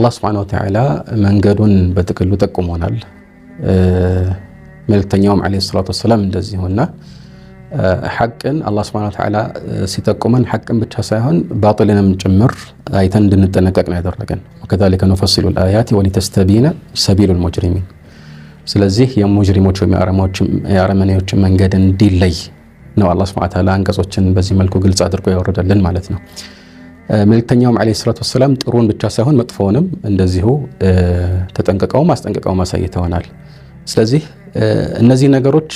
አላህ ሱብሓነሁ ወተዓላ መንገዱን በጥቅሉ ጠቁሞናል። መልእክተኛውም ዓለይሂ ሰላቱ ወሰላም እንደዚሁና ሐቅን አላህ ሱብሓነሁ ወተዓላ ሲጠቁመን ሐቅን ብቻ ሳይሆን ባጢልንም ጭምር አይተን እንድንጠነቀቅ ነው ያደረገን። ወከዛሊከ ኑፈሲሉል አያቲ ወሊተስተቢነ ሰቢሉል ሙጅሪሚን። ስለዚህ የሙጅሪሞች ወይም የአረመኔዎች መንገድ እንዲለይ ነው አላህ ሱብሓነሁ ወተዓላ አንቀጾችን በዚህ መልኩ ግልጽ አድርጎ ያወረደልን ማለት ነው። መልእክተኛውም ዓለይሂ ሰላቱ ወሰላም ጥሩን ብቻ ሳይሆን መጥፎውንም እንደዚሁ ተጠንቅቀው ማስጠንቀቀው ማሳይተውናል። ስለዚህ እነዚህ ነገሮች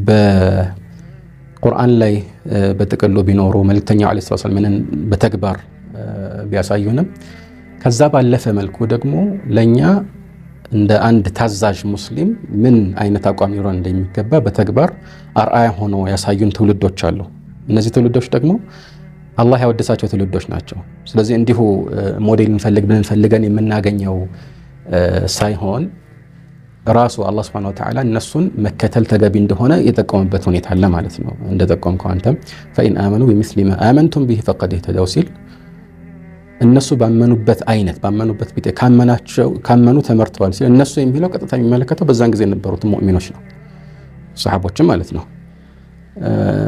በቁርአን ላይ በጥቅሉ ቢኖሩ መልእክተኛው ዓለይሂ ሰላቱ ወሰላም ምንን በተግባር ቢያሳዩንም ከዛ ባለፈ መልኩ ደግሞ ለኛ እንደ አንድ ታዛዥ ሙስሊም ምን አይነት አቋም ይኖረን እንደሚገባ በተግባር አርአያ ሆኖ ያሳዩን ትውልዶች አሉ። እነዚህ ትውልዶች ደግሞ አላህ ያወደሳቸው ትውልዶች ናቸው። ስለዚህ እንዲሁ ሞዴል እንፈልገን የምናገኘው ሳይሆን ራሱ አላህ ሱብሓነሁ ወተዓላ እነሱን መከተል ተገቢ እንደሆነ የጠቆመበት ሁኔታ አለ ማለት ነው። እንደጠቆምከው አንተም ፈኢን አመኑ ቢሚስሊ ማ አመንቱም ቢሂ ፈቀድ ኢህተደው ሲል እነሱ ባመኑበት አይነት ባመኑበት ቢጤ ካመኑ ተመርተዋል ሲል እነሱ የሚለው ቀጥታ የሚመለከተው በዛን ጊዜ የነበሩት ሙእሚኖች ነው፣ ሰሃቦችም ማለት ነው።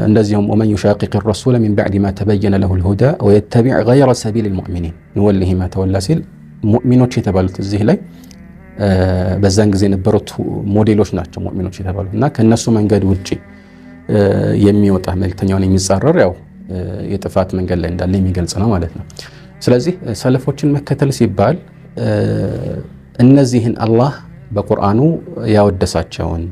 እንደዚሁም ወመን ዩሻቂቅ ረሱለ ሚን ባዕድ ማ ተበየነ ለሁል ሁዳ ወየተቢዕ ገይረ ሰቢሊል ሙእሚኒን ንወሊሂ ማ ተወላ ሲል ሙእሚኖች የተባሉት እዚህ ላይ በዛን ጊዜ የነበሩት ሞዴሎች ናቸው ሙእሚኖች የተባሉት እና ከነሱ መንገድ ውጪ የሚወጣ መልእክተኛውን የሚጻረር ያው የጥፋት መንገድ ላይ እንዳለ የሚገልጽ ነው ማለት ነው። ስለዚህ ሰለፎችን መከተል ሲባል እነዚህን አላህ በቁርአኑ ያወደሳቸውን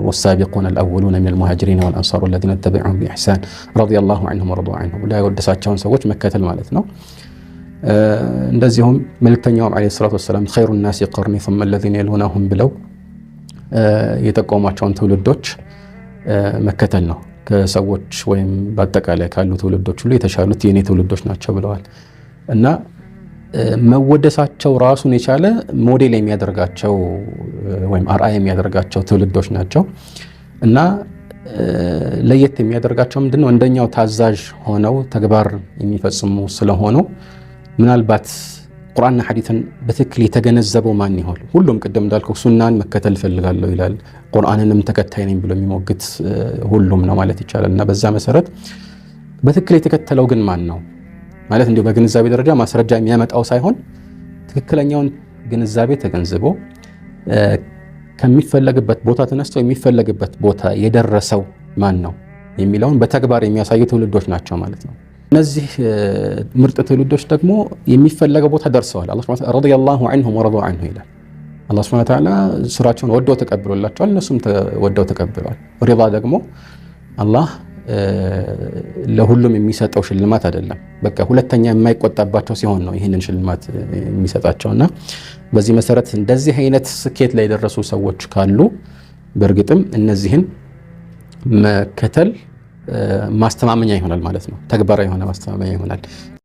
والسابقون الأولون من المهاجرين والأنصار الذين اتبعوهم بإحسان رضي الله عنهم ورضوا عنه لا يودساتቸውን ሰዎች መከተል ማለት ነው። እንደዚሁም መልእክተኛውም ዓለይሂ ሰላቱ ወሰላም خير الناس قرني ثم الذين يلونهم ብለው የተቆሟቸውን ትውልዶች መከተል ነው። ከሰዎች ወይም በአጠቃላይ ካሉ ትውልዶች ሁሉ የተሻሉት የኔ ትውልዶች ናቸው ብለዋል እና መወደሳቸው ራሱን የቻለ ሞዴል የሚያደርጋቸው ወይም አርአያ የሚያደርጋቸው ትውልዶች ናቸው እና ለየት የሚያደርጋቸው ምንድነው? እንደኛው ታዛዥ ሆነው ተግባር የሚፈጽሙ ስለሆኑ ምናልባት ቁርአንና ሐዲስን በትክክል የተገነዘበው ማን ይሆን? ሁሉም ቅድም እንዳልከው ሱናን መከተል ፈልጋለሁ ይላል። ቁርአንንም ተከታይ ነኝ ብሎ የሚሞግት ሁሉም ነው ማለት ይቻላል እና በዛ መሰረት በትክክል የተከተለው ግን ማን ነው ማለት እንዲሁ በግንዛቤ ደረጃ ማስረጃ የሚያመጣው ሳይሆን ትክክለኛውን ግንዛቤ ተገንዝቦ ከሚፈለግበት ቦታ ተነስቶ የሚፈለግበት ቦታ የደረሰው ማን ነው የሚለውን በተግባር የሚያሳዩ ትውልዶች ናቸው ማለት ነው። እነዚህ ምርጥ ትውልዶች ደግሞ የሚፈለገው ቦታ ደርሰዋል። አላህ ሱብሓነሁ ወተዓላ ረዲየላሁ ዐንሁም ወረዱ ዐንሁ ይላል። አላህ ሱብሓነሁ ወተዓላ ስራቸውን ወደው ተቀብሎላቸዋል፣ እነሱም ወደው ተቀብለዋል። ሪዳ ደግሞ አላህ ለሁሉም የሚሰጠው ሽልማት አይደለም። በቃ ሁለተኛ የማይቆጣባቸው ሲሆን ነው ይህንን ሽልማት የሚሰጣቸውና በዚህ መሰረት እንደዚህ አይነት ስኬት ላይ የደረሱ ሰዎች ካሉ በእርግጥም እነዚህን መከተል ማስተማመኛ ይሆናል ማለት ነው። ተግባራዊ የሆነ ማስተማመኛ ይሆናል።